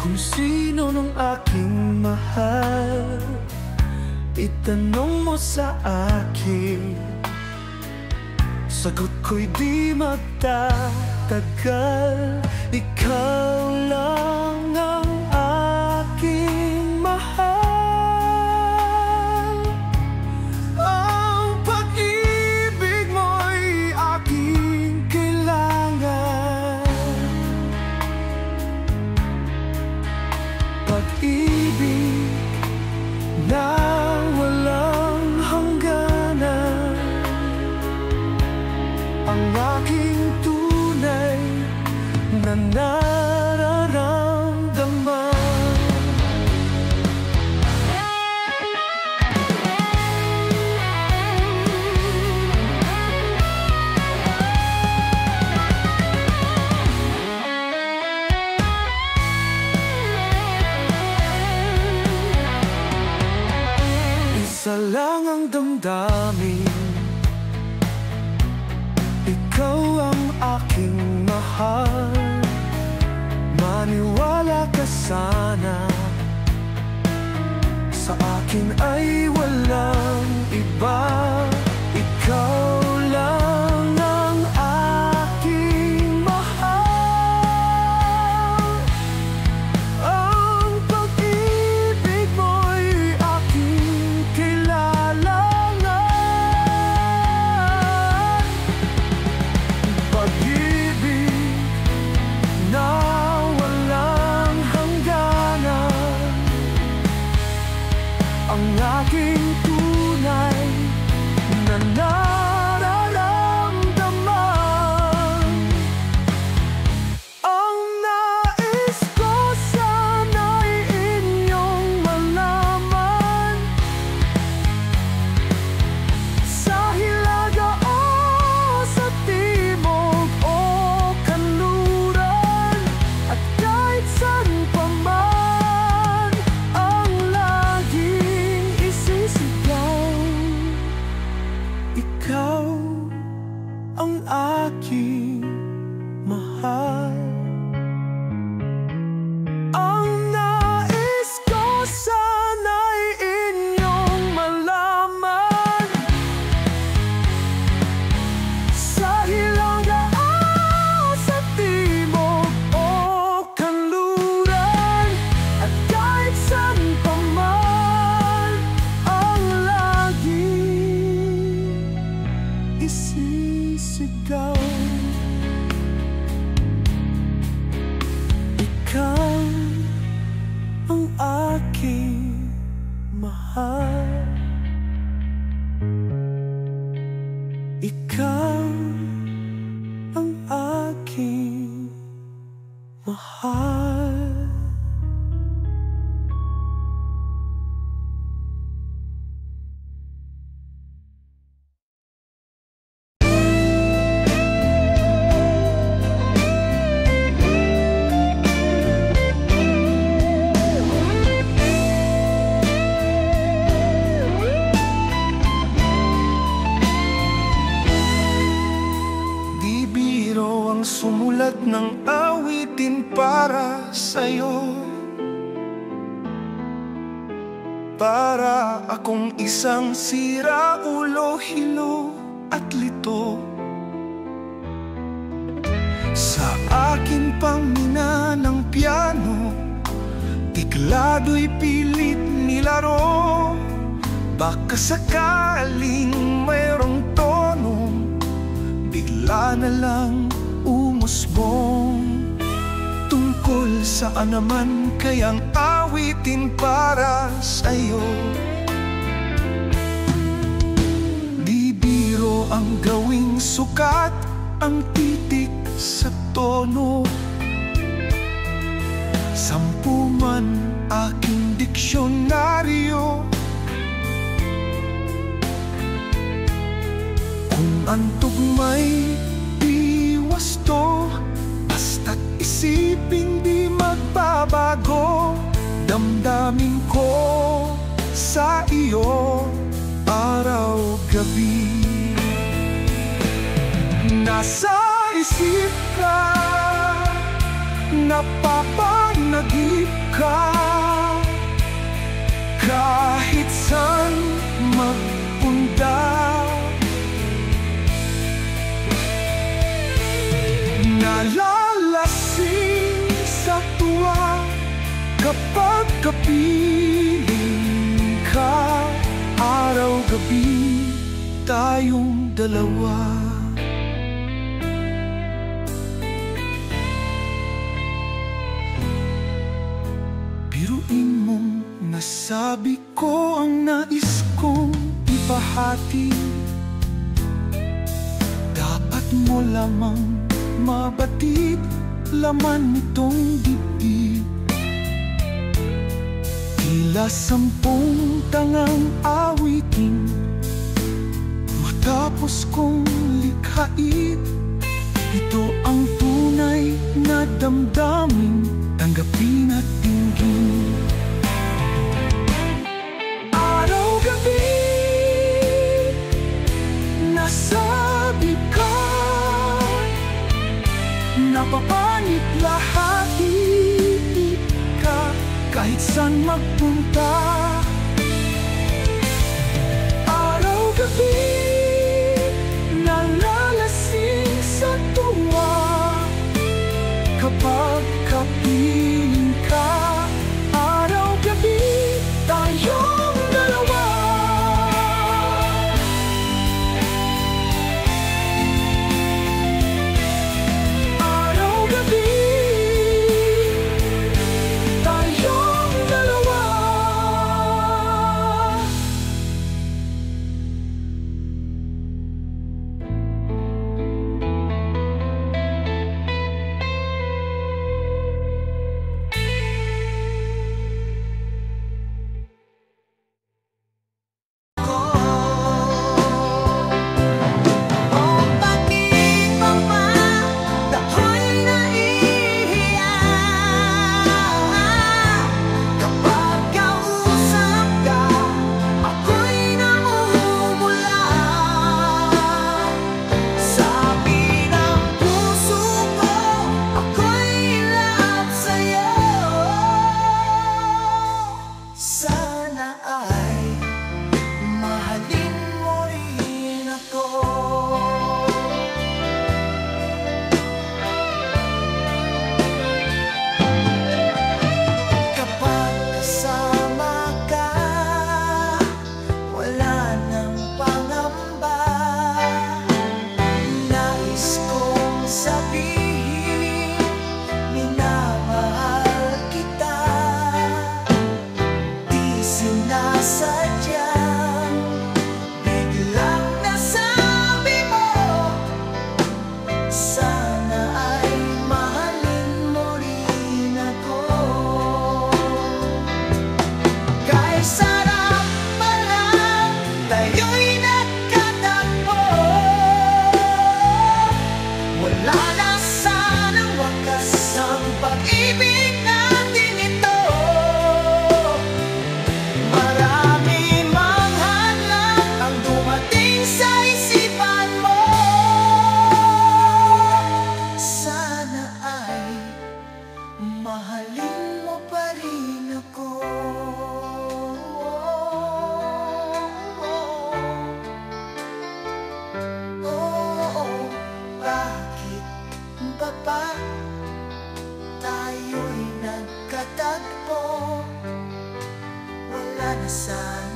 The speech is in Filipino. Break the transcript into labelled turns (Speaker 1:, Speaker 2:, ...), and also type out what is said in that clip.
Speaker 1: Kung sino nung aking mahal, itanong mo sa akin, sagot ko'y di magtatagal. Ikaw lang ang aking mahal. Ang pag-ibig mo'y aking kailangan. Pag-ibig na walang hangganan, ang aking tunay na nararamdaman. Isa lang ang damdamin, ikaw ang aking mahal. Maniwala ka sana, sa akin ay walang iba. Ikaw lang ang aking mahal. Ang pag-ibig mo'y aking kailangan. Pag-ibig na walang hangganan, ang aking tunay na nararamdaman. Ang nais ko sana'y inyong malaman, sa hilaga o sa timog o kanluran, at kahit saan pa man, ang laging isisigaw, ikaw ang aking mahal. Ang nais ko sana'y inyong malaman, sa hilaga o sa timog o kanluran, at kahit saan pa man, ang laging isisigaw, ikaw ang aking mahal. Ikaw ang aking mahal. Di biro ang sumulat ng awitin para sa'yo, para akong isang siraulo, hilo at lito. Sa akin pang mina ng piano, tiklado'y pilit nilaro. Baka sakaling mayroong tonong bigla na lang umusbong. Tungkol saan naman kayang awitin para sa'yo? Di biro ang gawing sukat, ang titik sa tono. 10 man aking diksyonaryo, kung ang tugma'y di wasto, basta't isipin di magbabago. Damdamin ko sa iyo araw-gabi. Nasa isip ka, napapanagip ka. Kahit saan magpunta, nalalasing sa tuwa kapag kapiling ka. Araw-gabi tayong dalawa. Biruin mong nasabi ko ang nais kong ipahati. Dapat mo lamang mabatid laman nitong dibdib. Tila 10 tangang awitin matapos kong likhain. Ito ang tunay na damdamin, tanggapin at dinggin. Araw-gabi nasabi ka, napapanit lahat ka. Kahit saan magpunta, araw-gabi nalalasing sa tuwa kapag kapiling ka. Araw-gabi tayong dalawa. Araw-gabi tayong dalawa.
Speaker 2: Tayo'y nagkatagpo, wala na sana